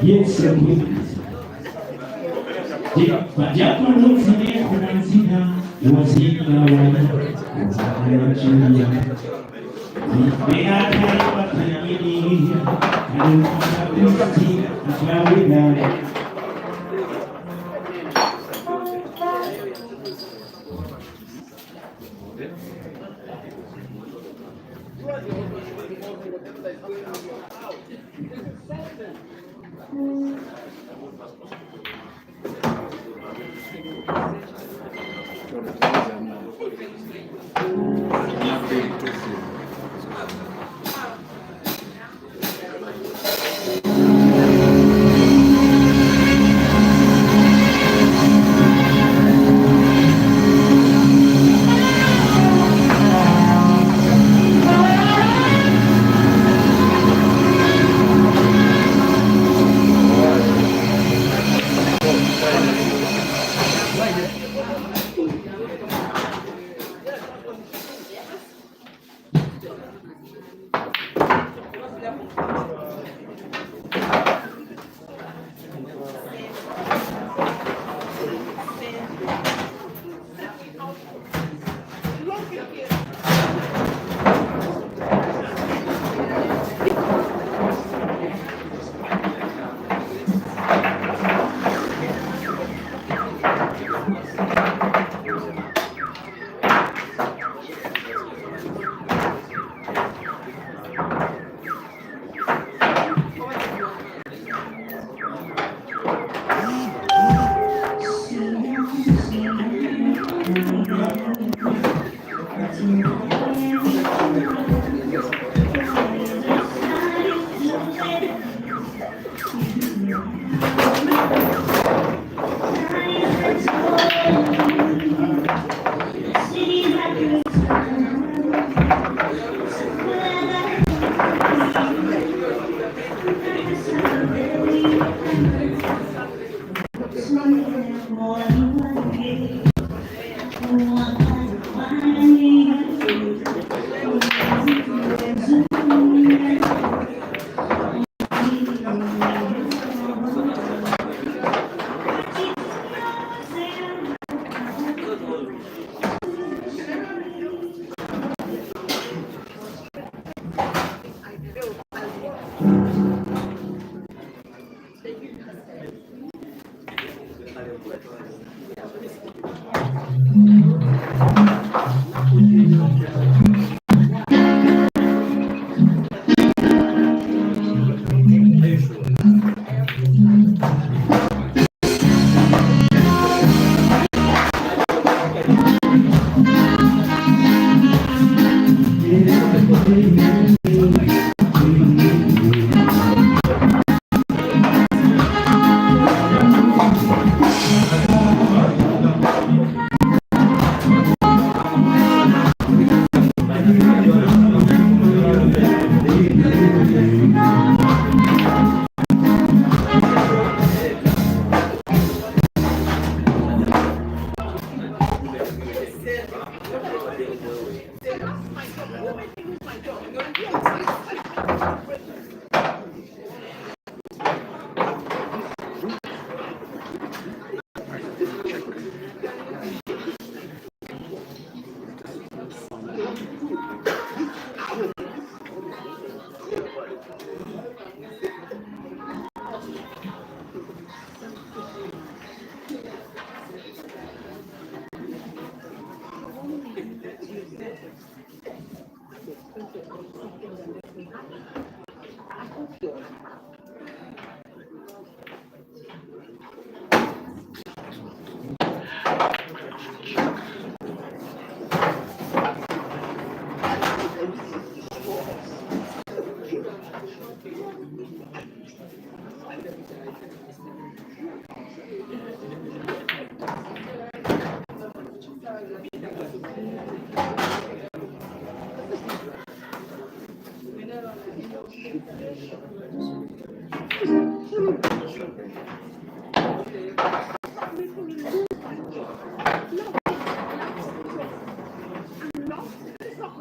Yes, japo nusia kunazina wazina wanachuia beata watanyini alikuwa akawida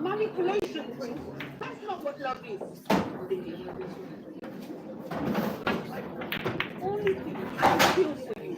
Manipulation, Prince. That's not what love is. Only thing I feel for you.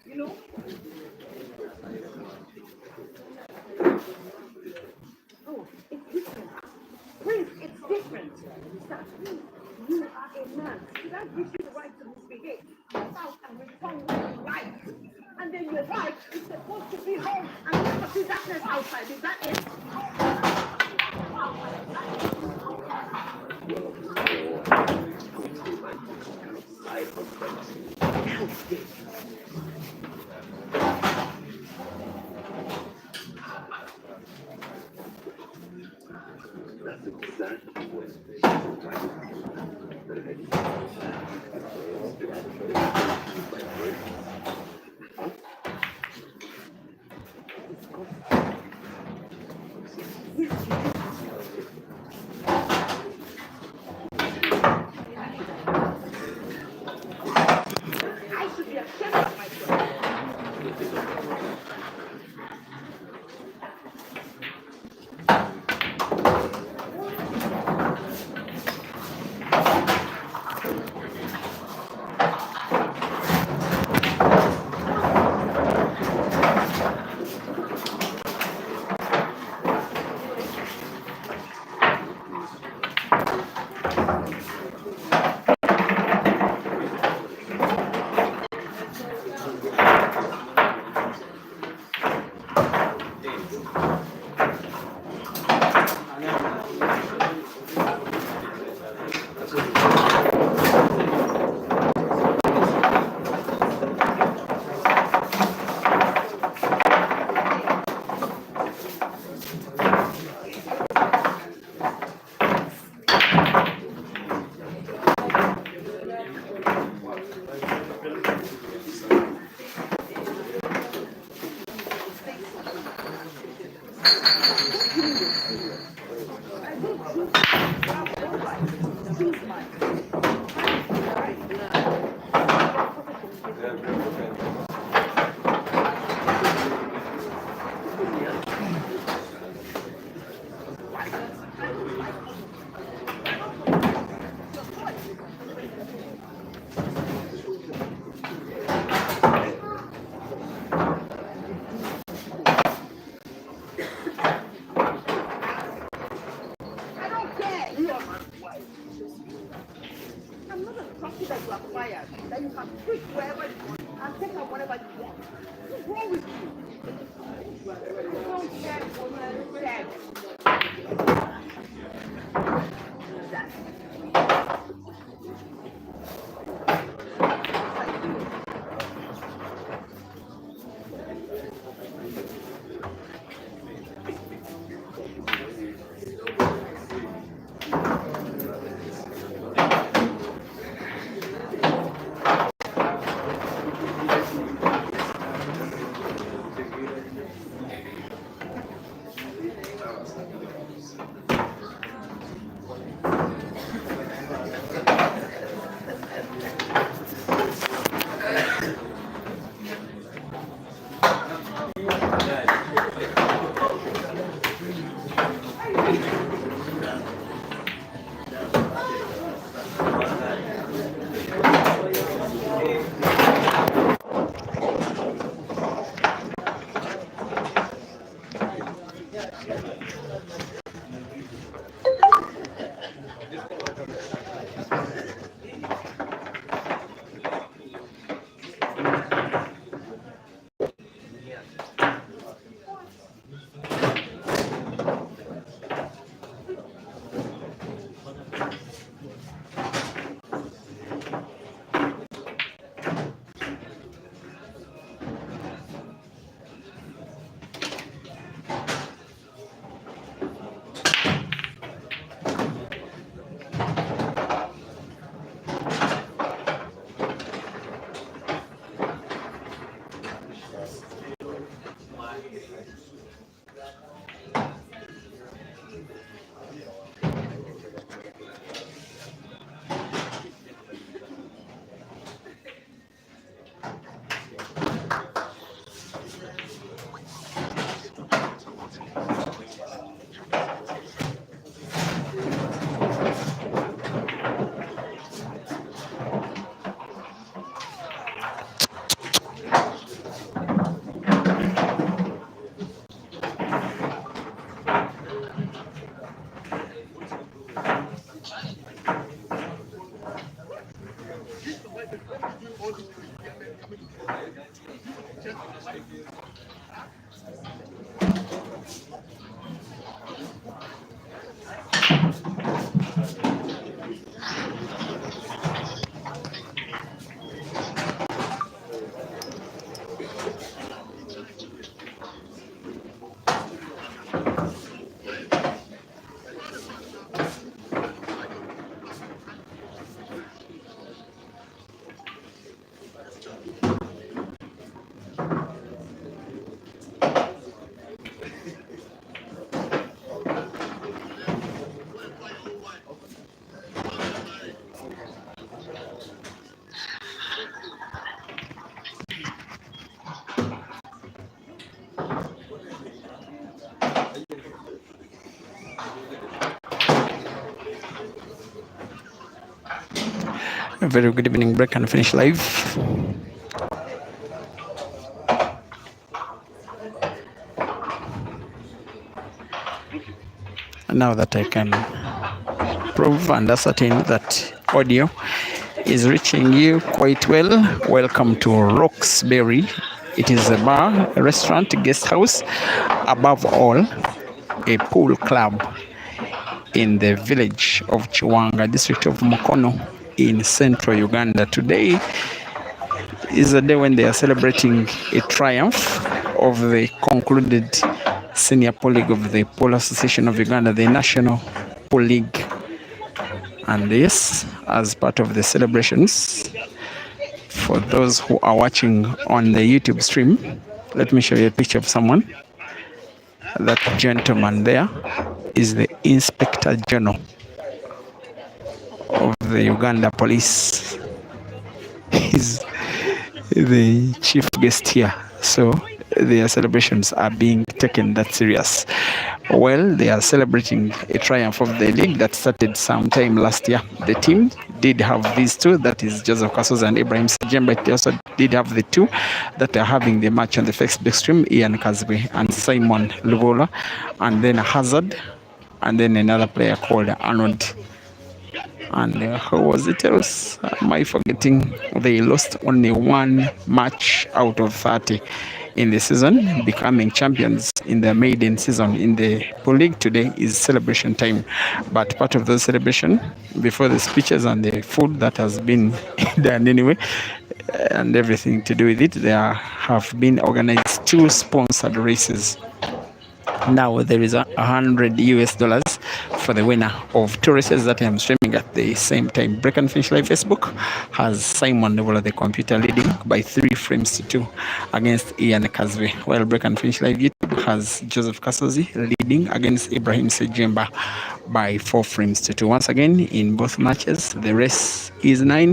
You know? Oh, it's different. Prince, it's different. That means you are a man. So that gives you the right to misbehave. Go out and return what you like. And then your wife is supposed to be home and never see darkness outside. Is that it? I should be ashamed of myself. I don't choose to have no right to choose my I don't care. You are my wife. I'm not a property that you acquire, that you can pick wherever you want and take out whatever you want. What's wrong with you? I don't care, woman. A very good evening, break and finish live. Now that I can prove and ascertain that audio is reaching you quite well, welcome to Roxbury. It is a bar, a restaurant, guest house, above all, a pool club in the village of Chiwanga, district of Mukono in central Uganda. Today is a day when they are celebrating a triumph of the concluded Senior Pool League of the Pool Association of Uganda, the National Pool League. And this, as part of the celebrations, for those who are watching on the YouTube stream, let me show you a picture of someone That gentleman there is the Inspector General of the Uganda Police. He's the chief guest here. So their celebrations are being taken that serious. Well, they are celebrating a triumph of the league that started sometime last year. The team did have these two, that is Joseph Kasozi and Ibrahim Sejjemba. They also did have the two that are having the match on the Facebook stream, Ian Kasozi and Simon Luvola, and then Hazard, and then another player called Arnold. And who was it else? Am I forgetting? They lost only one match out of 30 in the season, becoming champions in the maiden season in the Pro League. Today is celebration time, but part of the celebration, before the speeches and the food that has been done anyway, and everything to do with it, there have been organized 2 sponsored races. Now there is $100 for the winner of 2 races that I am streaming at the same time. Break and Finish Live Facebook has Simon Nevola, the computer, leading by 3 frames to 2 against Ian Kasozi, while Break and Finish Live YouTube has Joseph Kasozi leading against Ibrahim Sejjemba by 4 frames to 2. Once again, in both matches, the race is 9.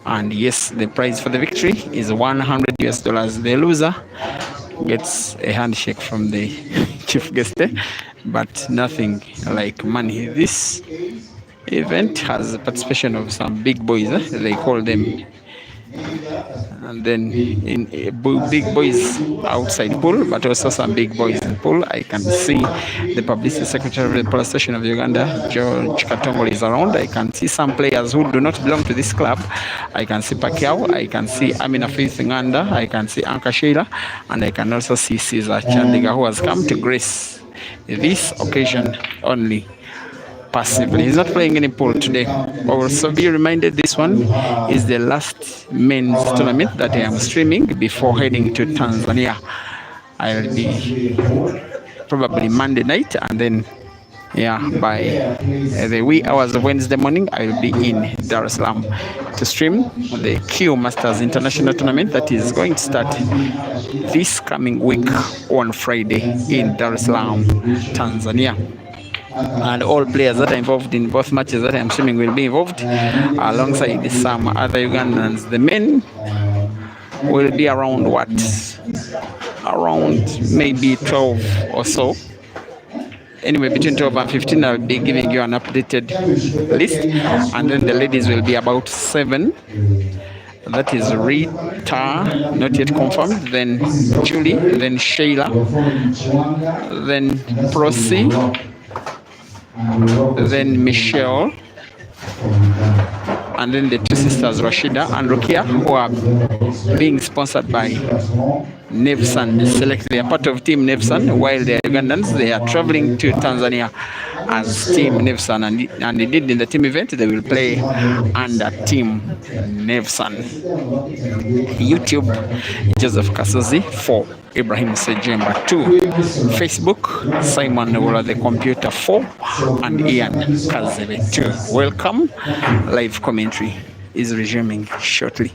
And yes, the prize for the victory is $100. The loser gets a handshake from the chief guest, but nothing like money. This event has participation of some big boys, they call them, and then in big boys outside pool, but also some big boys in pool. I can see the publicity secretary of the police station of Uganda, George Katongole, is around. I can see some players who do not belong to this club. I can see Pacquiao, I can see Amina Faith Nganda, I can see Anka Sheila, and I can also see Caesar Chandiga, who has come to grace this occasion only passively. He's not playing any pool today. Also be reminded, this one is the last men's tournament that I am streaming before heading to Tanzania. I'll be probably Monday night, and then by the wee hours of Wednesday morning, I will be in Dar es Salaam to stream the Q Masters International Tournament that is going to start this coming week on Friday in Dar es Salaam, Tanzania. And all players that are involved in both matches that I'm streaming will be involved alongside some other Ugandans. The men will be around around maybe 12 or so. Anyway, between 12 and 15, I'll be giving you an updated list. And then the ladies will be about 7. That is Rita, not yet confirmed. Then Julie, then Sheila, then Prosy, then Michelle, and then the 2 sisters Rashida and Rukia, who are being sponsored by Nevsan Select. They are part of Team Nevsan, while they are Ugandans. They are traveling to Tanzania as Team Nevsan, and they did in the team event. They will play under Team Nevsan. YouTube, Joseph Kasozi 4, Ibrahim Sejjemba 2, Facebook, Simon Nevola the computer 4, and Ian Kasozi 2. Welcome. Live commentary is resuming shortly.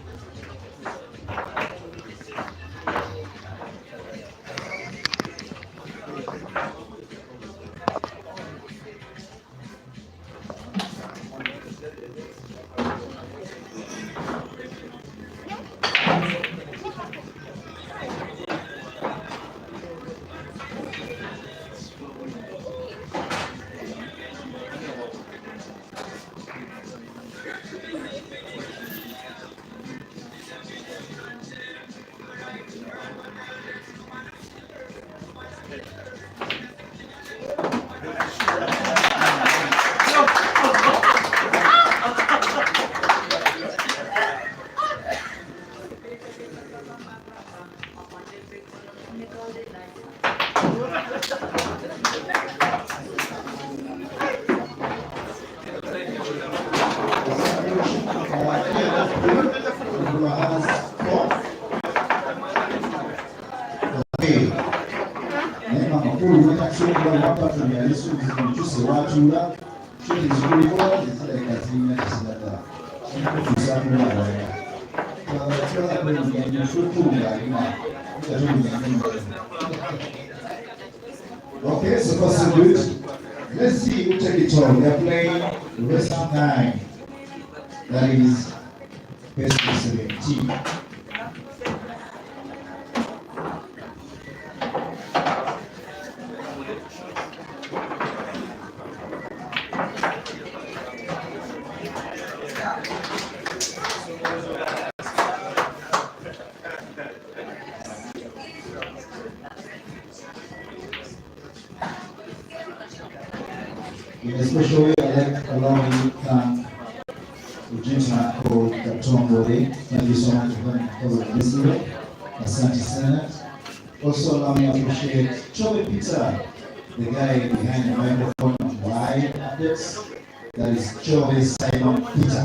Okay, so far so good. Let's see who take it on. They're playing Rest 9. That is best of 17. In a special way, I'd like to allow me to thank the gentleman called Katon Bode. Thank you so much for coming because of this event. Asante Senate. Also allow me to appreciate Chobe Peter, the guy behind the microphone live updates. That is Chobe Simon Peter.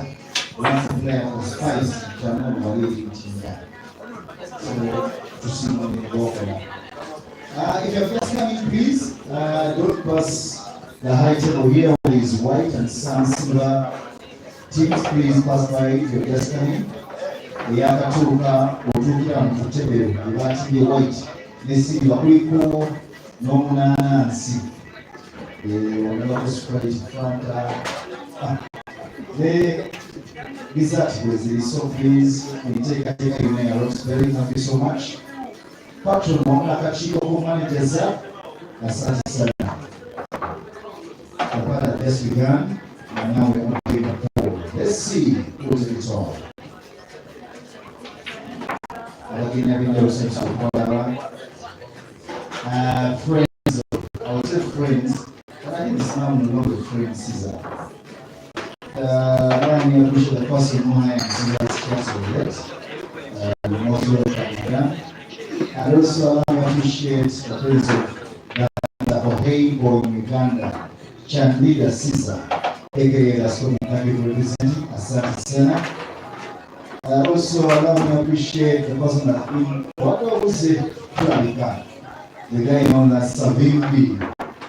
One player of Spice, which I'm not really team guy. So, to see when they walk around. If you're just coming, please don't pass the high table here with his white and some silver tips. Please pass by if you're just coming. Yakatuuka otuukira mu tutebe ebatibye white n'esiri bakuliko n'omunaanansi olabako sprite fanta ne dessert bweziri. So please enteekateeka yonna ya Roxbury. Thank you so much. Patron wamu n'akakiiko k'okumanejeza asante sana. Kapata best began and now we're going to take a poll. Let's see who's in it all. Friends, I would say friends, but I think it's now no longer friends, Caesar. I appreciate the person who I am Caesar's chance we most welcome again. And also I appreciate the presence of the Oheibo in Uganda, Chan Leader Caesar, aka Rasko. Thank you for representing Asante Sena. Also allow me to appreciate the person that been what I would say Africa, the guy known as Savimbi.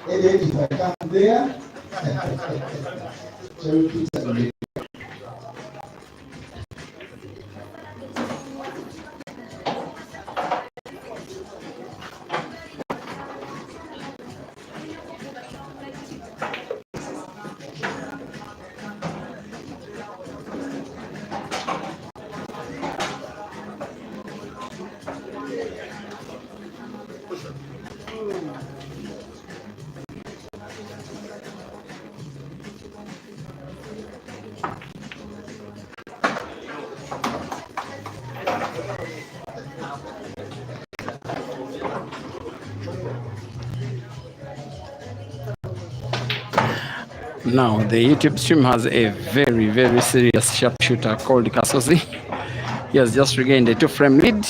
And then if I come there, shall we put that in? Now, the YouTube stream has a very, very serious sharpshooter called Kasozi. He has just regained a 2-frame lead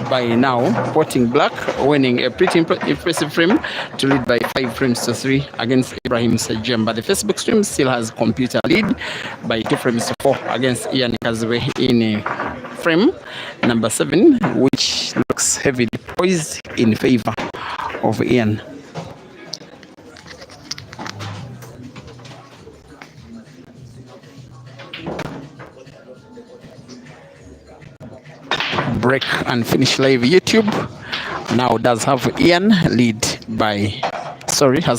by now potting black, winning a pretty impressive frame to lead by 5 frames to 3 against Ibrahim Sejjemba. The Facebook stream still has computer lead by 2 frames to 4 against Ian Kazwe in frame number 7, which looks heavily poised in favor of Ian. Break and finish live. YouTube now does have Ian has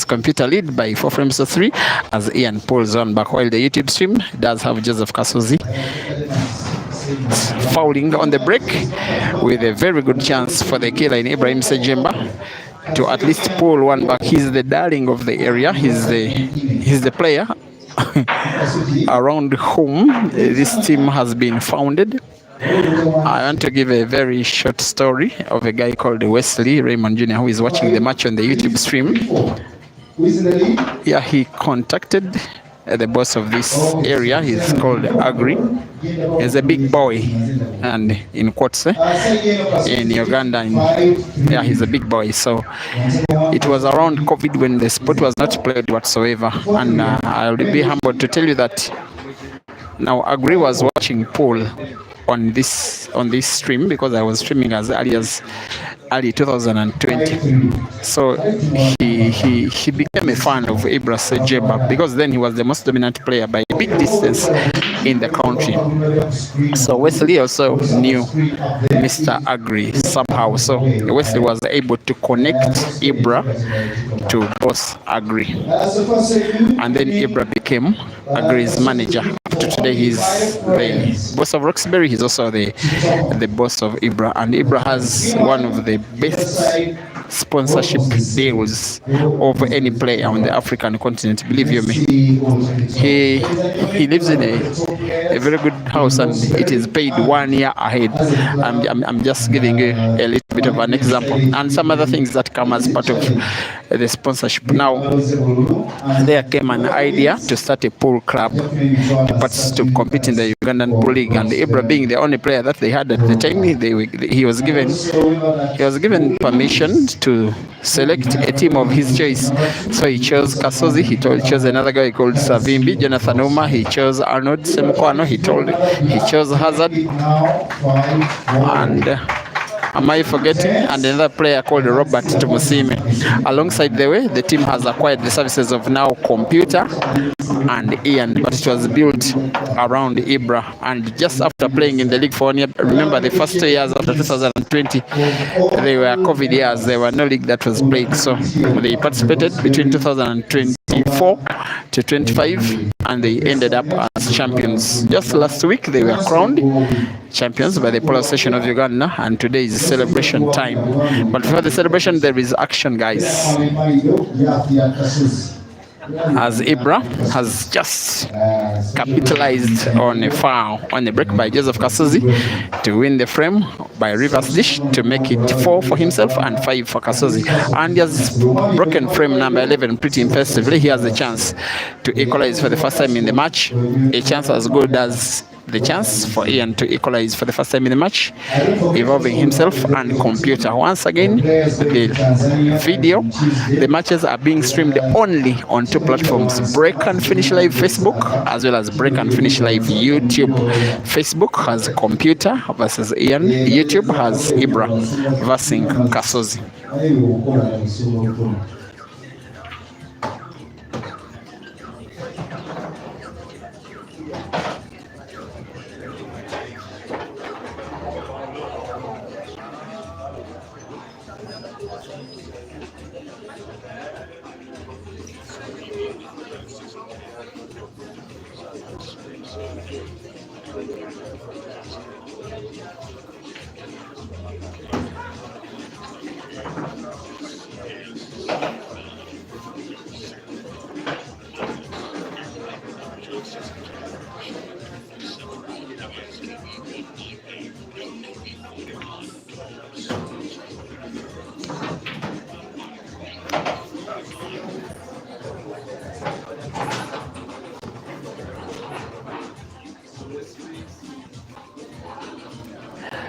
computer lead by 4 frames to 3 as Ian pulls on back, while the YouTube stream does have Joseph Kasozi fouling on the break with a very good chance for the killer in Ibrahim Sejjemba to at least pull one back. He's the darling of the area. He's the player around whom this team has been founded. I want to give a very short story of a guy called Wesley Raymond Jr. who is watching the match on the YouTube stream. Yeah, he contacted the boss of this area. He's called Agri. He's a big boy, and in quotes in Uganda, yeah, he's a big boy. So it was around COVID when the sport was not played whatsoever, and I'll be humbled to tell you that now Agri was watching pool on this stream because I was streaming as early 2020. So he he became a fan of Ibrahim Sejjemba because then he was the most dominant player by a big distance in the country. So Wesley also knew Mr. Agri somehow. So Wesley was able to connect Ibra to boss Agri. And then Ibra became Agri's manager. Up to today, he's the boss of Roxbury. He's also the boss of Ibra. And Ibra has one of the best sponsorship deals of any player on the African continent. Believe you me, he lives in a very good house and it is paid 1 year ahead. I'm just giving you a little bit of an example and some other things that come as part of the sponsorship. Now there came an idea to start a pool club to compete in the Ugandan Pool League, and Ibra being the only player that they had at the time, he was given permission to select a team of his choice. So he chose Kasozi, he chose another guy called Savimbi, Jonathan Uma, he chose Arnold Semukwano, he chose Hazard, and am I forgetting? And another player called Robert Tumusime. Alongside the way, the team has acquired the services of now Computer and Ian, but it was built around Ibra. And just after playing in the league for 1 year, remember the first 2 years after 2020, they were COVID years, there were no league that was played. So they participated between 2024 to 25 and they ended up as champions. Just last week, they were crowned champions by the Polo Station of Uganda, and today is celebration time. But before the celebration, there is action, guys. As Ibra has just capitalized on a foul on a break by Joseph Kasozi to win the frame by reverse dish to make it 4 for himself and 5 for Kasozi. And he has broken frame number 11 pretty impressively. He has a chance to equalize for the first time in the match, a chance as good as the chance for Ian to equalize for the first time in the match, involving himself and Computer. Once again, the video, the matches are being streamed only on 2 platforms, Break and Finish Live Facebook, as well as Break and Finish Live YouTube. Facebook has Computer versus Ian, YouTube has Ibra versus Kasozi.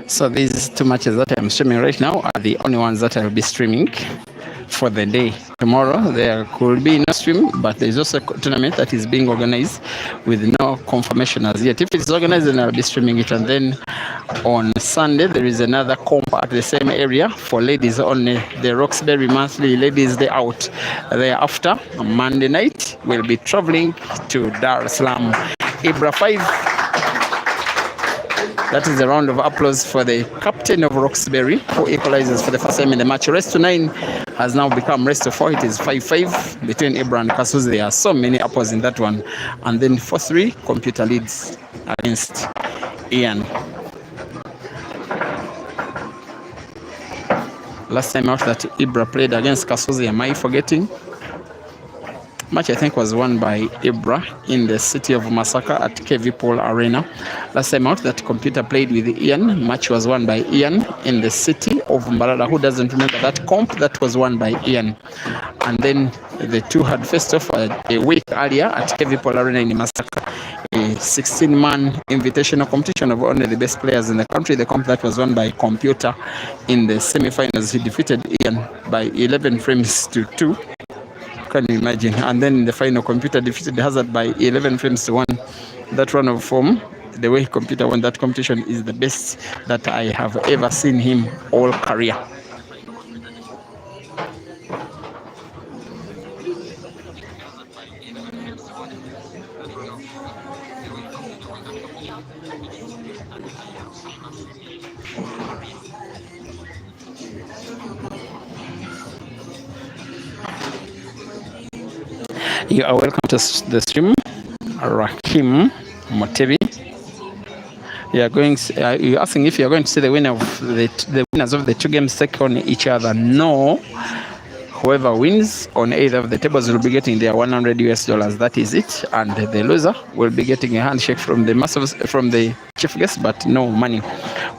So these 2 matches that I'm streaming right now are the only ones that I'll be streaming for the day. Tomorrow there could be no stream, but there's also a tournament that is being organized with no confirmation as yet. If it's organized, then I'll be streaming it. And then on Sunday there is another comp at the same area for ladies only, the Roxbury Monthly Ladies Day Out. Thereafter, on Monday night, we'll be traveling to Dar es Salaam. Ibra 5. That is a round of applause for the captain of Roxbury, who equalizes for the first time in the match. Rest to 9 has now become rest to 4. It is 5-5 between Ibra and Kasozi. There are so many apples in that one. And then 4-3, Computer leads against Ian. Last time out that Ibra played against Kasozi, am I forgetting? Match I think was won by Ibra in the city of Masaka at KV Paul Arena. Last time out that Computer played with Ian, match was won by Ian in the city of Mbarara. Who doesn't remember that comp? That was won by Ian. And then the 2 had faced off a week earlier at KV Paul Arena in Masaka, a 16-man invitational competition of only the best players in the country. The comp that was won by Computer in the semi-finals. He defeated Ian by 11 frames to 2. Can you imagine? And then in the final, Computer defeated Hazard by 11 frames to 1. That run of form, the way Computer won that competition, is the best that I have ever seen him all career. You are welcome to the stream, Rakim Motebi. You're asking if you're going to see the winners of the two games take on each other. No. Whoever wins on either of the tables will be getting their $100. That is it, and the loser will be getting a handshake from the chief guest, but no money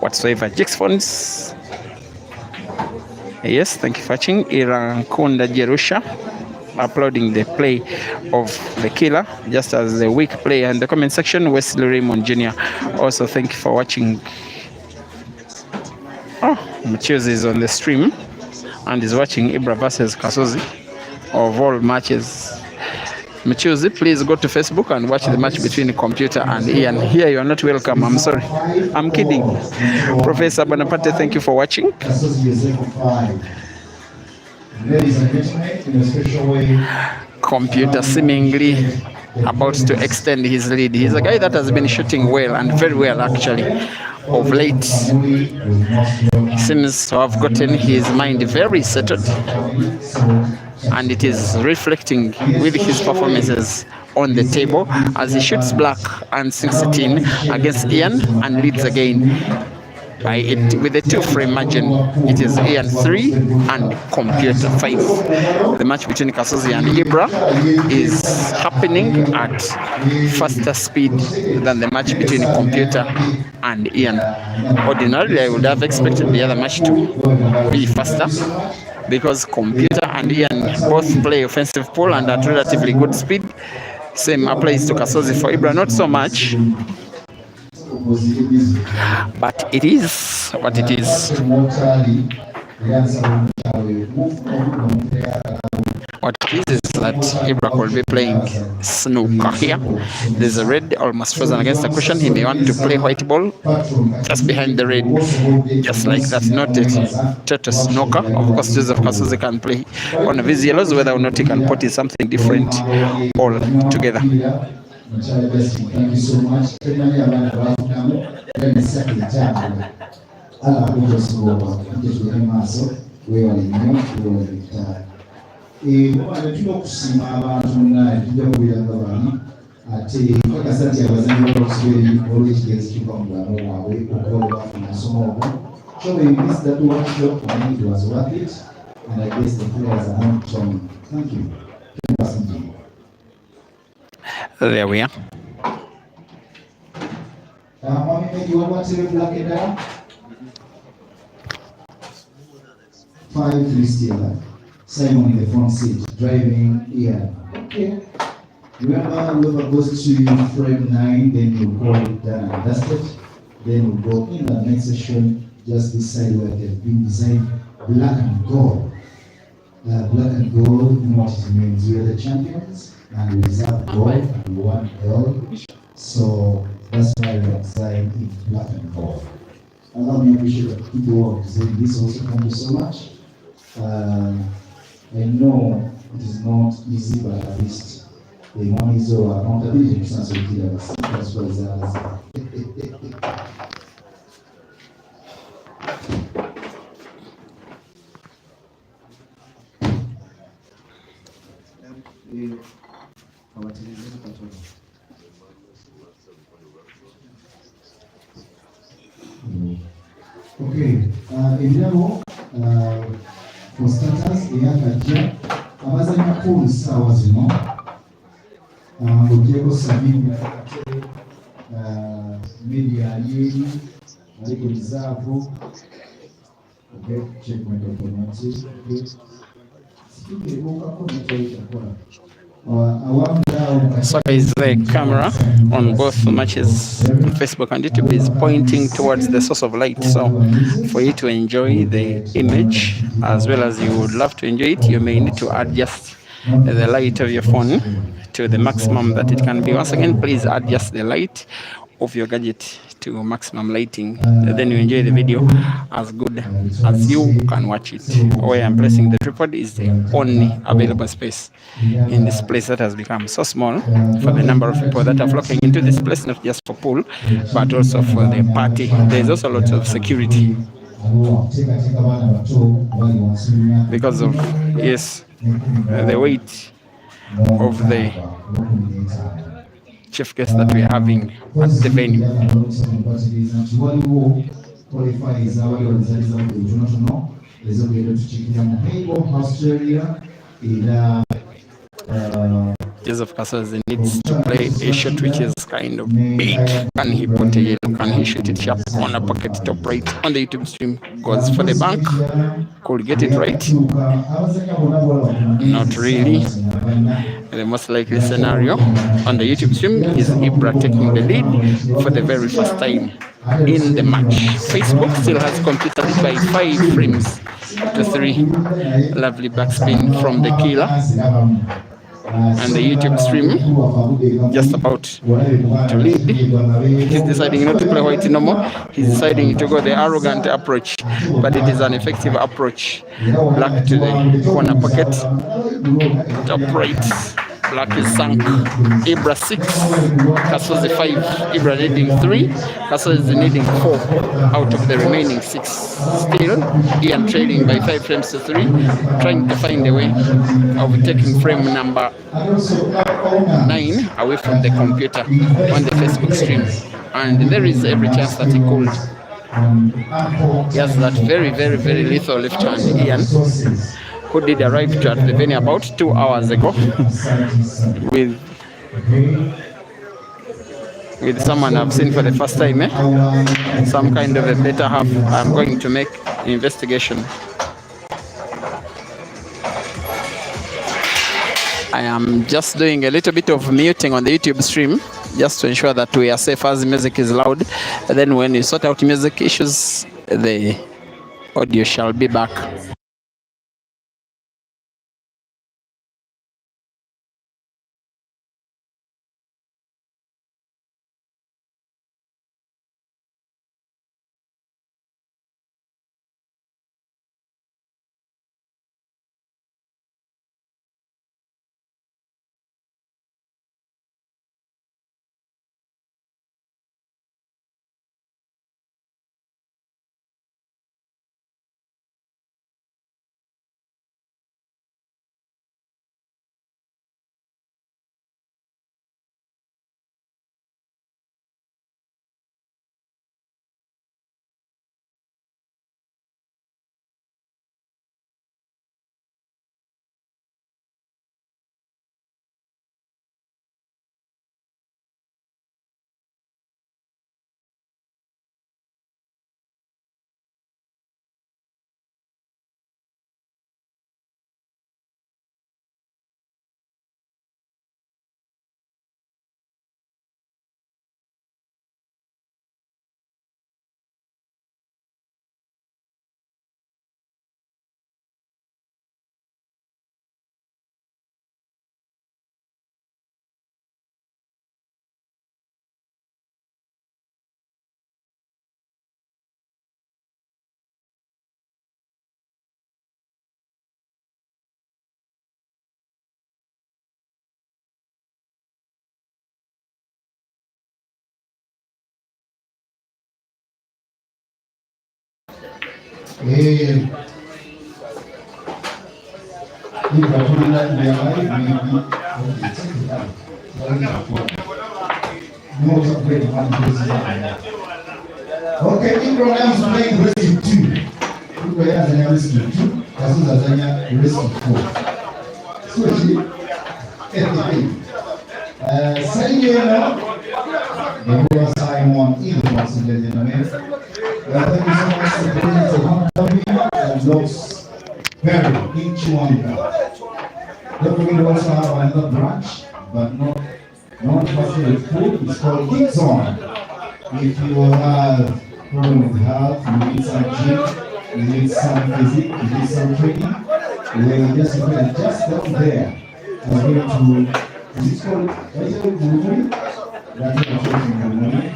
whatsoever. Jake's phones. Yes, thank you for watching. Irankunda Jerusha uploading the play of the killer just as the weak play, and the comment section. Wesley Raymond Jr. also thank you for watching. Machozi is on the stream and is watching Ibra versus Kasozi of all matches. Machozi, please go to Facebook and watch the match between Computer and Ian. Here you are not welcome. I'm sorry. I'm kidding. Professor Bonaparte, thank you for watching. Computer seemingly about to extend his lead. He's a guy that has been shooting well and very well actually of late. He seems to have gotten his mind very settled, and it is reflecting with his performances on the table as he shoots black and 16 against Ian and leads again by it with a 2-frame margin. It is Ian 3 and Computer 5. The match between Kasozi and Ibra is happening at faster speed than the match between Computer and Ian. Ordinarily, I would have expected the other match to be faster, because Computer and Ian both play offensive pool and at relatively good speed. Same applies to Kasozi. For Ibra, not so much. But it is what it is. What it is that Ibra will be playing snooker here. There's a red almost frozen against the cushion. He may want to play white ball just behind the red, just like that. Not it. Total snooker. Of course, Joseph Kasozi can play one of his yellows. Whether or not he can put is something different altogether. Thank you so much. There we are. Mommy, you want to block it down? 5-3 still. Simon in the front seat, driving here. Okay. Remember, whoever goes to frame 9, then you call it down and dust it. Then we'll go in the next session, just this side where they've been designed black and gold. Black and gold, you know what it means. We are the champions. And we deserve gold and we want gold. So that's why we are designed in black and gold. Allow me to appreciate the people who are designing this also. Thank you so much. I know it is not easy, but at least the money is over. Accountability is not so clear, but that's what is ours. Okay, Ibrahim, for starters, the young abazanya pool sawa zino ng'ogyeko Sabine media yeri aliko reserve. Okay, check my documents. So is the camera on both matches on Facebook and YouTube is pointing towards the source of light. So for you to enjoy the image as well as you would love to enjoy it, you may need to adjust the light of your phone to the maximum that it can be. Once again, please adjust the light of your gadget to maximum lighting, then you enjoy the video as good as you can watch it. Where I'm placing the tripod is the only available space in this place that has become so small for the number of people that are flocking into this place, not just for pool but also for the party. There's also a lot of security because of the weight of the chief guest that we're having at the venue. Joseph Kasozi needs to play a shot which is kind of big. Can he put a yellow? Can he shoot it sharp on a pocket top right on the YouTube stream? Goes for the bank. Could get it right? Not really. The most likely scenario on the YouTube stream is Ibrahim taking the lead for the very first time in the match. Facebook still has computer lead by 5 frames to 3. Lovely backspin from the killer. And the YouTube stream just about to lead. He's deciding not to play white no more. He's deciding to go the arrogant approach, but it is an effective approach. Black to the corner pocket, top right. Black is sunk. Ibra 6, Kasozi 5. Ibra needing 3, Kasozi needing 4 out of the remaining 6. Still, Ian trailing by 5 frames to 3, trying to find a way of taking frame number 9 away from the computer on the Facebook stream. And there is every chance that he could. He has that very, very, very lethal left hand, Ian, who did arrive at the venue about 2 hours ago with someone I've seen for the first time, some kind of a better half. I'm going to make an investigation. I am just doing a little bit of muting on the YouTube stream just to ensure that we are safe as music is loud. And then when you sort out music issues, the audio shall be back. Okay, Ibrahim is playing rescue 2. Ibrahim has rescue 2. Kasozi has rescue 4. Switch it. Sejjemba, the whole side one in the possible in America. Thank you so much for bringing to Hungary and those very each one. Don't forget to also have another branch, but not possible food. It's called Kids On. If you have problem with health, you need some gym, you need some physique, you need some training, then just down there. I'm going to, it's called, what is it, movie? That's what I'm talking.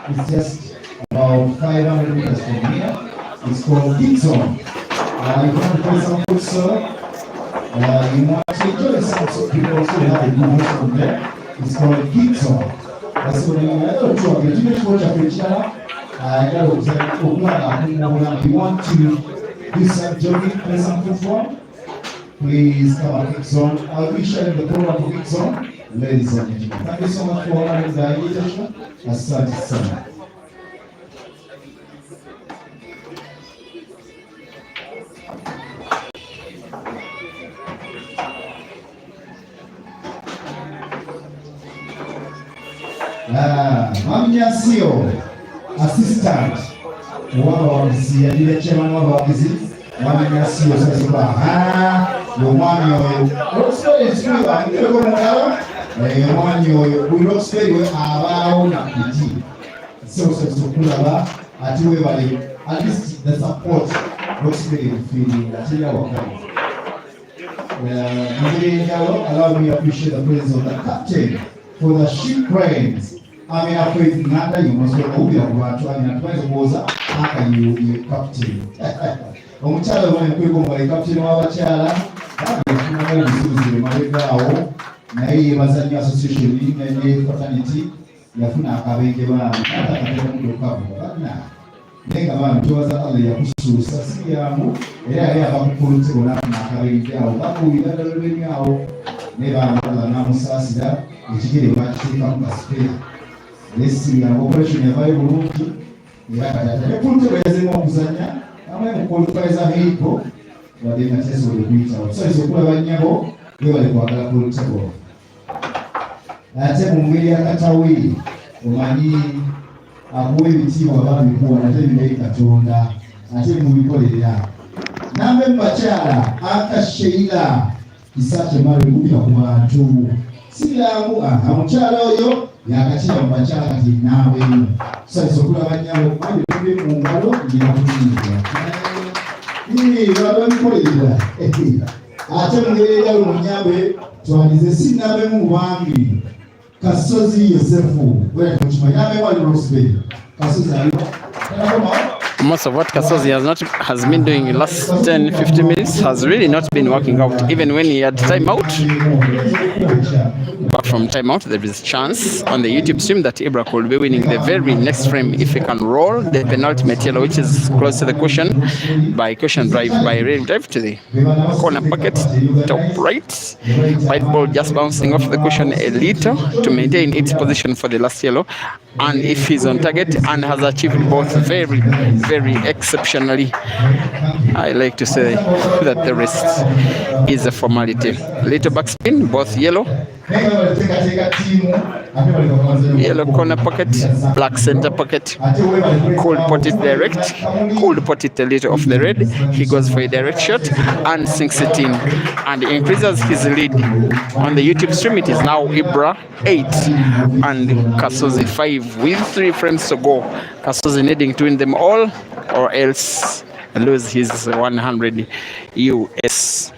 It's just about 500 meters from here. It's called Kids On. You want to play some futsal, you want to enjoy some, so people also have a good house from there. It's called Kids On. That's what you want to you want to do some jogging, play some football, Please come and kick zone. I'll be sharing the program for kick zone, ladies and gentlemen. Thank you so much for having the invitation. Asante sana. Mamnyasio assistant w'abawagizi yadire chairman w'abawagizi Mamnyasio sasa omwami oyo olw'okusobola ekikulu bamutego omwami oyo buli lw'okusobola we abaawo nakiti kisobola okulaba ate webale at least the support lw'okusobola feeling ate yawakali. Allow me to appreciate the presence of the captain for the ship cranes. I mean, I pray Nanda, you must go over to and advise was after you captain. Omukyala wano kwegomba captain w'abakyala abafuna obusuuzi mabegaawo naye yeebaza nnyo association ne fraternity yafuna akabenje baamu natakatekamudokabuana naye nga baamu tobaza Allah yakusuusa si yamu era yali abakukulutsebo n'afuna akabenje awo bakuwulira ddala lwenyawo naye baamu Allah n'amusaasira ekigere bakiteekamu kasipera lessinga operation yavaayo bulungi era kati nekulutebo yazemu okuzanya amwe mukwalifayiza heiko wadde nga kyasobola okuyitawo tusobose okulaba nnyabo webale kwagala kulutebo ate mu ngeri yakatawi omanyi akuwa ebitiibwa babikuwa ate bibayi katonda ate mubikolera nambe mubakyala akasheira isakyemala ekupira ku bantu siramu omukyala oyo yakatira mu bakyala kati naaweemu tusobose okulaba nnyabo manje tube mu ngalo ngira kunyingira babikolerera ate mu ngeri eyalo mu nyambe twalize sinabemu bambi Kasozi Yosefu wera tukimanyi nabe wali Rosemary Kasozi aliwo most of what Kasozi has been doing in the last 10-15 minutes has really not been working out, even when he had time out. But from time out, there is a chance on the YouTube stream that Ibra could be winning the very next frame if he can roll the penultimate yellow, which is close to the cushion, by cushion drive, by rail drive to the corner pocket, top right. White ball just bouncing off the cushion a little to maintain its position for the last yellow. And if he's on target and has achieved both very, very exceptionally, I like to say that the rest is a formality. Little backspin, both yellow. Yellow corner pocket, black center pocket, cold pot it direct, cold pot it a little off the red. He goes for a direct shot and sinks it in and increases his lead. On the YouTube stream, it is now Ibra 8 and Kasozi 5 with 3 frames to go. Kasozi needing to win them all or else lose his $100 US.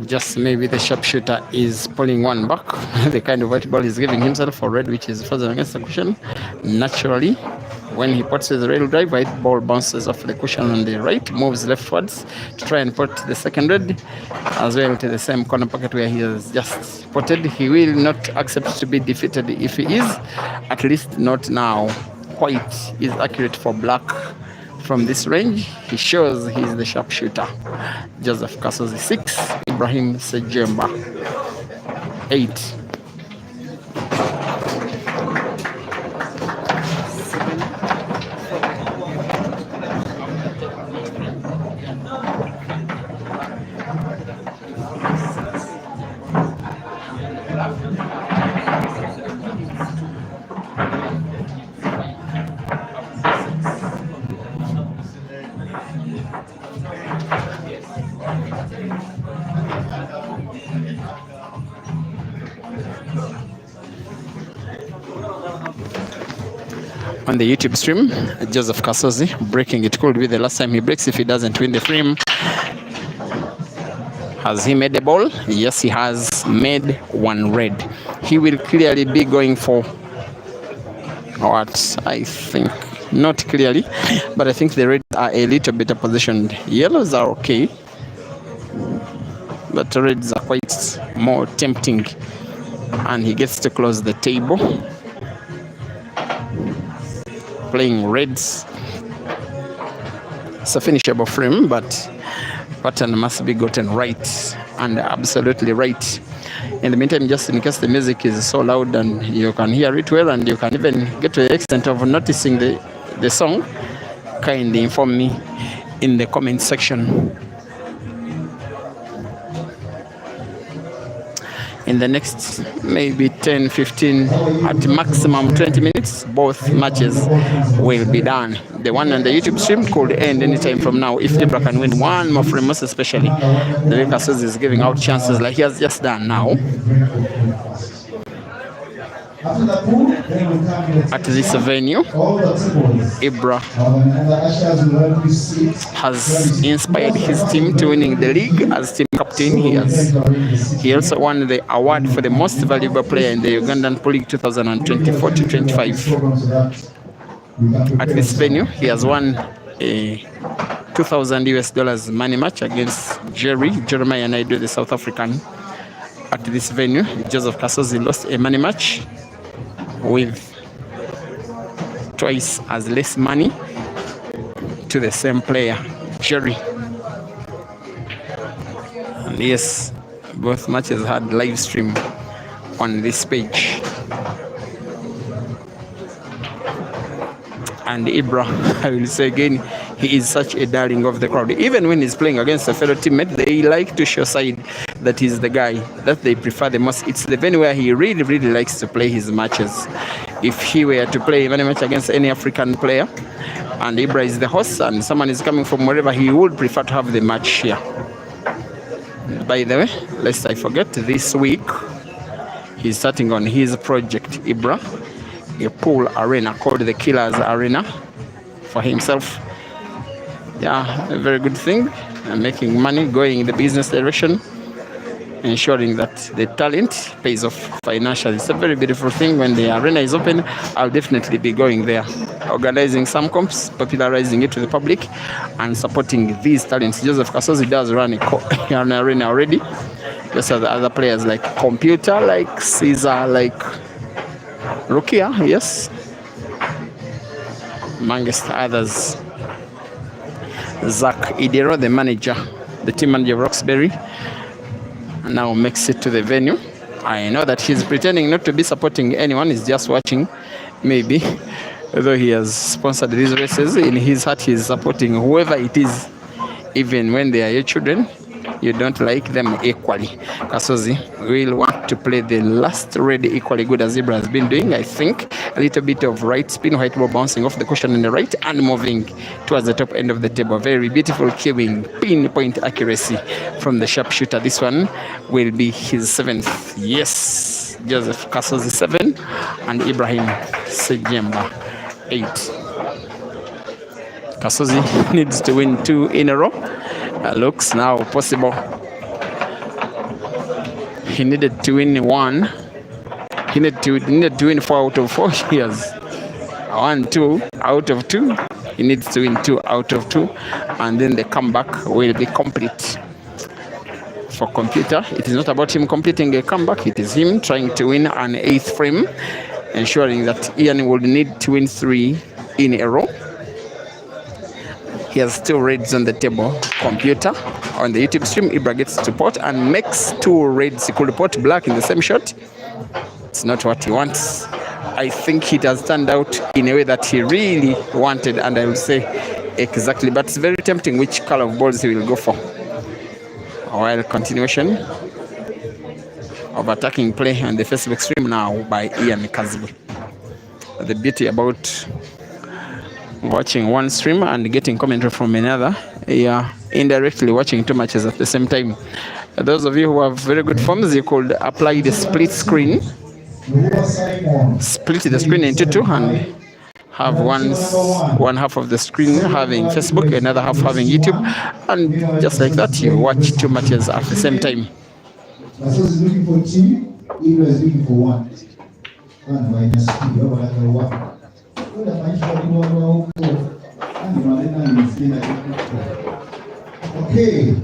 Just maybe the sharpshooter is pulling one back. The kind of white ball is giving himself for red, which is further against the cushion. Naturally, when he puts his rail drive, white ball bounces off the cushion on the right, moves leftwards to try and put the second red as well to the same corner pocket where he has just putted. He will not accept to be defeated if he is, at least not now. White is accurate for black. From this range, he shows he's the sharpshooter. Joseph Kasozi 6, Ibrahim Sejjemba 8. On the YouTube stream, Joseph Kasozi breaking it could be the last time he breaks if he doesn't win the frame. Has he made a ball? Yes, he has made one red. He will clearly be going for what I think, not clearly, but I think the reds are a little better positioned. Yellows are okay, but the reds are quite more tempting, and he gets to close the table. Playing reds. It's a finishable frame, but pattern must be gotten right, and absolutely right. In the meantime, just in case the music is so loud and you can hear it well, and you can even get to the extent of noticing the song, kindly inform me in the comment section. In the next maybe 10, 15, at maximum 20 minutes, both matches will be done. The one on the YouTube stream could end anytime from now if Ibra can win one more frame, most especially the way Kasozi is giving out chances like he has just done now. At this venue, Ibra has inspired his team to winning the league as team captain. He also won the award for the most valuable player in the Ugandan Pro League 2024-25. At this venue, he has won a $2,000 money match against Jeremiah Naidu, the South African. At this venue, Joseph Kasozi lost a money match with twice as less money to the same player, Jerry. And yes, both matches had live stream on this page. And Ibra, I will say again, he is such a darling of the crowd. Even when he's playing against a fellow teammate, they like to show side that he's the guy that they prefer the most. It's the venue where he really, really likes to play his matches. If he were to play any match against any African player, and Ibra is the host, and someone is coming from wherever, he would prefer to have the match here. By the way, lest I forget, this week, he's starting on his project, Ibra, a pool arena called the Killers Arena for himself. Yeah, a very good thing. Making money, going in the business direction, ensuring that the talent pays off financially. It's a very beautiful thing. When the arena is open, I'll definitely be going there, organizing some comps, popularizing it to the public, and supporting these talents. Joseph Kasozi does run an arena already, just as other players like Computer, like Caesar, like Rukia, yes, amongst others. Zach Idero, the manager, the team manager of Roxbury, now makes it to the venue. I know that he's pretending not to be supporting anyone, he's just watching, maybe. Although he has sponsored these races, in his heart he's supporting whoever it is, even when they are your children. you don't like them equally. Kasozi will want to play the last red equally good as Ibra has been doing. I think a little bit of right spin, white ball bouncing off the cushion in the right and moving towards the top end of the table. Very beautiful killing, pinpoint accuracy from the sharpshooter. This one will be his 7th. Yes, Joseph Kasozi 7 and Ibrahim Sejjemba 8. Kasozi needs to win 2 in a row. Looks now possible. He needed to win 1. He needed to win 4 out of 4 years. 1, 2 out of 2. He needs to win 2 out of 2, and then the comeback will be complete. For Computer, it is not about him completing a comeback. It is him trying to win an 8th frame, ensuring that Ian would need to win 3 in a row. He has 2 reds on the table. Computer on the YouTube stream, Ibra gets to pot and makes 2 reds. He could pot black in the same shot. It's not what he wants. I think it has turned out in a way that he really wanted, and I will say exactly. But it's very tempting which color of balls he will go for. While continuation of attacking play on the Facebook stream now by Ian Kasozi. The beauty about watching one stream and getting commentary from another, indirectly watching 2 matches at the same time. Those of you who have very good forms, you could apply the split screen, split the screen into 2 and have one half of the screen having Facebook, another half having YouTube, and just like that you watch 2 matches at the same time. Kasozi is looking for 2, Ibra is looking for 1. Okay,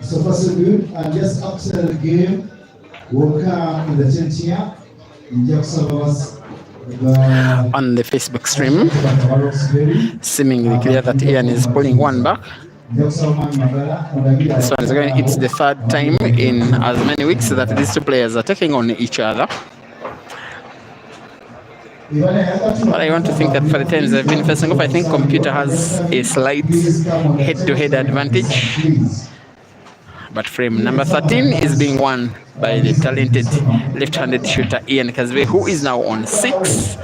so far so good, and just after the game we'll come in the 10th year in on the Facebook stream, seemingly clear that Ian is pulling 1 back. This one is going, it's the 3rd time in as many weeks that these 2 players are taking on each other. But I want to think that for the times they've been facing off, I think Computer has a slight head-to-head advantage. But frame number 13 is being won by the talented left-handed shooter Ian Kasozi, who is now on 6,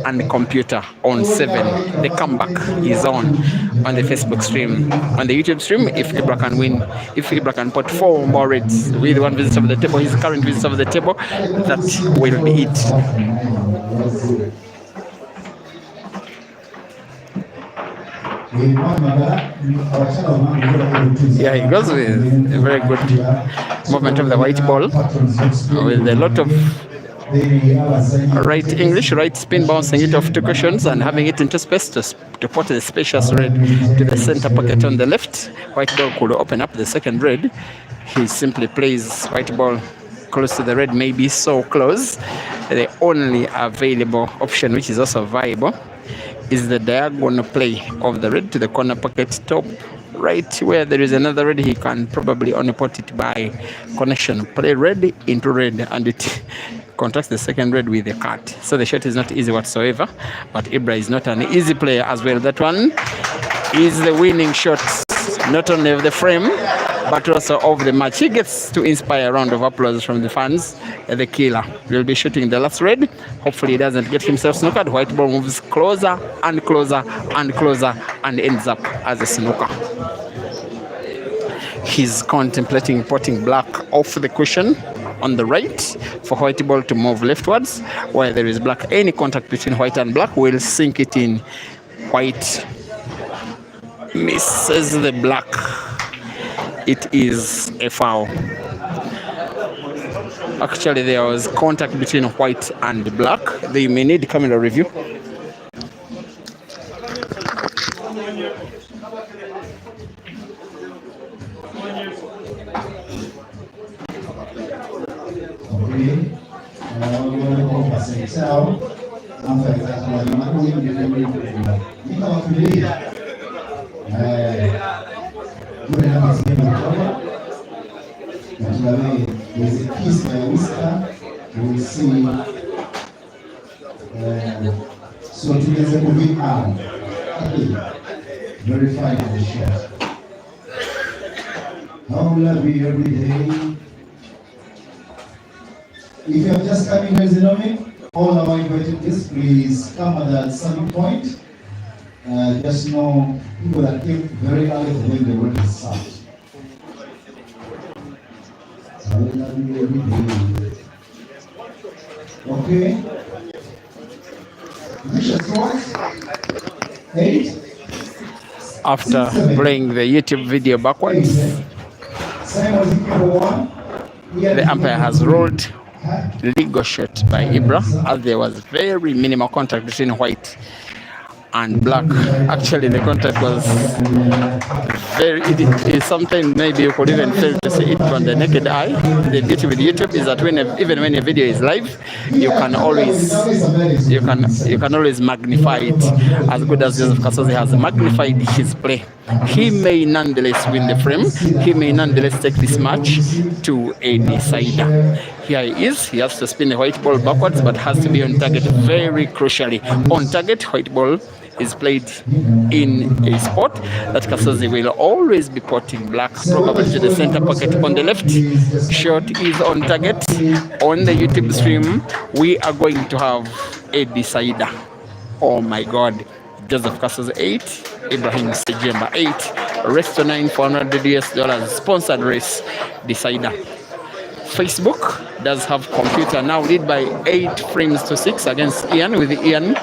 and Computer on 7. The comeback is on the Facebook stream. On the YouTube stream, if Ibra can win, if Ibra can put 4 more reds with 1 visit of the table, his current visit of the table, that will be it. Yeah, he goes with a very good movement of the white ball, with a lot of right English, right spin, bouncing it off 2 cushions and having it into space to put a spacious red to the center pocket on the left. White ball could open up the 2nd red. He simply plays white ball close to the red, maybe so close. The only available option, which is also viable, is the diagonal play of the red to the corner pocket top right, where there is another red. He can probably only put it by connection, play red into red, and it contracts the 2nd red with a cut. So the shot is not easy whatsoever, but Ibra is not an easy player as well. That one is the winning shot, not only of the frame but also of the match. He gets to inspire a round of applause from the fans. The killer will be shooting the last red. Hopefully he doesn't get himself snookered. White ball moves closer and closer and closer and ends up as a snooker. He's contemplating putting black off the cushion on the right for white ball to move leftwards. While there is black, any contact between white and black will sink it in. White misses the black. It is a foul. Actually, there was contact between white and black. They may need camera review. There's a kiss by Whisker. We'll see. So together we are very fine on the shot. How lovely every day. If you have just come in, ladies and gentlemen, all our invited guests, please come at that starting point. Just know people that came very early when they were start. How lovely every day. Okay. Eight. After playing the YouTube video backwards, the umpire has ruled legal shot by Ibrahim, as there was very minimal contact between white and black. Actually, the contact was very, sometimes maybe you could even fail to see it from the naked eye. The beauty with YouTube is that even when a video is live, you can always magnify it. As good as Joseph Kasozi has magnified his play, he may nonetheless win the frame. He may nonetheless take this match to a decider. Here he is. He has to spin the white ball backwards, but has to be on target very crucially. On target, white ball is played in a spot that Kasozi will always be potting black, probably to the center pocket on the left. Shot is on target. On the YouTube stream, we are going to have a decider. Oh my God. Joseph Kasozi 8, Ibrahim Sejjemba 8, race to 9 $400 US, sponsored race decider. Facebook does have computer now lead by 8 frames to 6 against Ian, with Ian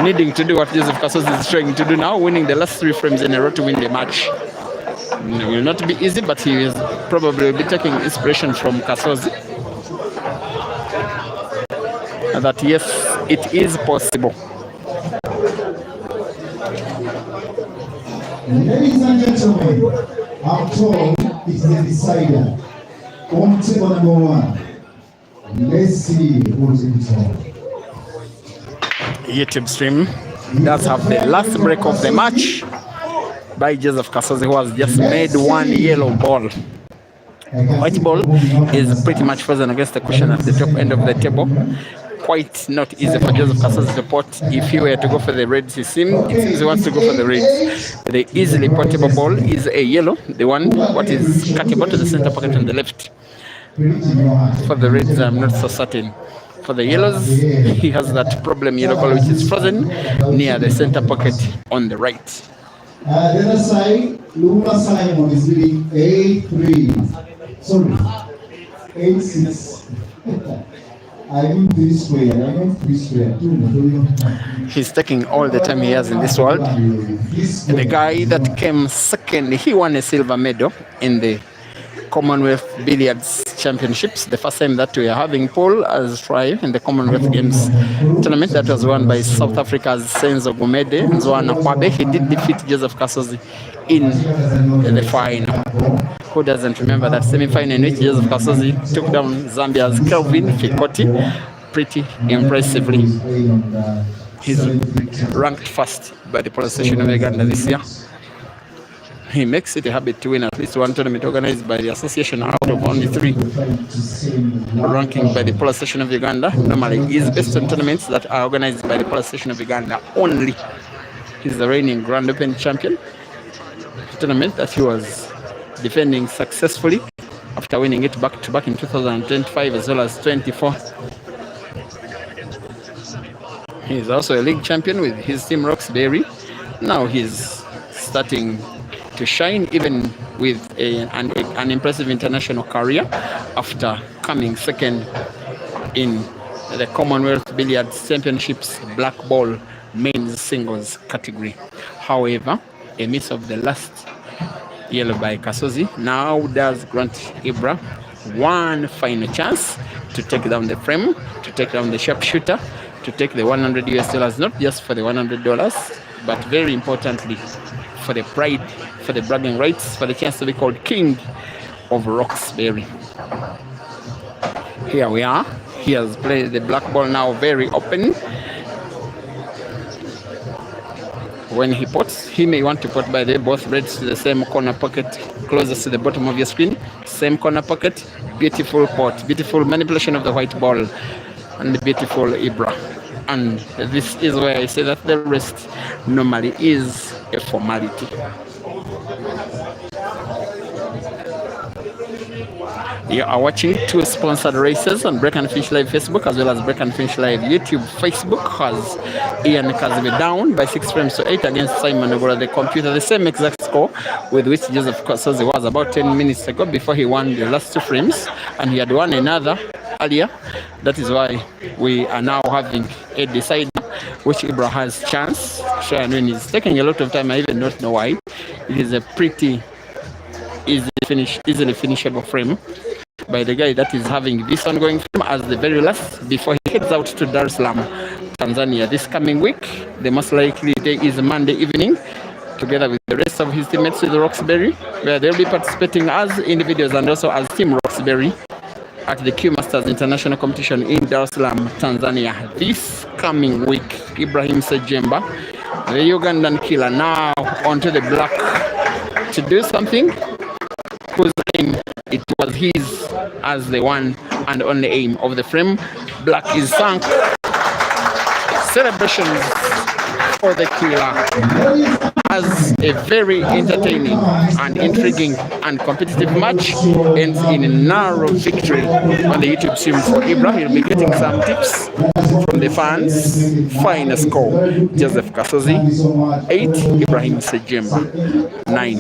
needing to do what Joseph Kasozi is trying to do now, winning the last 3 frames in a row to win the match. It will not be easy, but he is probably will be taking inspiration from Kasozi. That yes, it is possible. Ladies and gentlemen, I'm told it's the decider. On table number 1. Let's see who's in top. YouTube stream does have the last break of the match by Joseph Kasozi, who has just made 1 yellow ball. White ball is pretty much frozen against the cushion at the top end of the table. Quite not easy for Joseph Kasozi to pot. If he were to go for the reds, it seems he wants to go for the reds. The easily potable ball is a yellow, the one what is cutable to the center pocket on the left. For the reds, I'm not so certain. For the yellows, he has that problem yellow ball which is frozen near the center pocket on the right. The other side, Luna Simon is leading 8-3. Sorry, 8-6. I mean 3 square. He's taking all the time he has in this world. The guy that came second, he won a silver medal in the Commonwealth Billiards Championships, the first time that we are having Paul as try in the Commonwealth Games tournament. That was won by South Africa's Senzo Gumede Nzwana Kwabe. He did defeat Joseph Kasozi in the final. Who doesn't remember that semi-final in which Joseph Kasozi took down Zambia's Kelvin Fikoti pretty impressively. He's ranked first by the Police Station of Uganda this year. He makes it a habit to win at least one tournament organized by the association out of only 3. Ranking by the Police Station of Uganda normally is based on tournaments that are organized by the Police Station of Uganda only. He's the reigning Grand Open champion, a tournament that he was defending successfully after winning it back-to-back in 2025 as well as 24. He's also a league champion with his team Roxbury. Now he's starting to shine, even with an impressive international career after coming second in the Commonwealth Billiards Championships black ball men's singles category. However, a miss of the last yellow by Kasozi now does grant Ibra one final chance to take down the frame, to take down the sharpshooter, to take the $100, not just for the $100, but very importantly for the pride, for the bragging rights, for the chance to be called King of Roxbury. Here we are. He has played the black ball now very open. When he pots, he may want to pot by the both reds to the same corner pocket closest to the bottom of your screen. Same corner pocket, beautiful pot, beautiful manipulation of the white ball, and the beautiful Ibra. And this is where I say that the rest normally is a formality. You are watching two sponsored races on Break and Finish Live Facebook as well as Break and Finish Live YouTube. Facebook has Ian Kasozi down by 6 frames to 8 against Simon Ogura, the computer. The same exact score with which Joseph Kasozi was about 10 minutes ago before he won the last 2 frames, and he had won another earlier. That is why we are now having a decider, which Ibrahim has chance. Sure, and when it's taking a lot of time, I even don't know why. It is a pretty easily finishable frame by the guy that is having this ongoing frame as the very last before he heads out to Dar es Salaam, Tanzania this coming week. The most likely day is Monday evening, together with the rest of his teammates with Roxbury, where they'll be participating as individuals and also as Team Roxbury at the Q Masters International Competition in Dar es Salaam, Tanzania this coming week. Ibrahim Sejjemba, the Ugandan killer, now onto the black to do something whose aim it was his as the one and only aim of the frame. Black is sunk. Celebrations for the killer as a very entertaining and intriguing and competitive match ends in a narrow victory on the YouTube stream for Ibrahim. He'll be getting some tips from the fans. Final score: Joseph Kasozi 8, Ibrahim Sejjemba 9.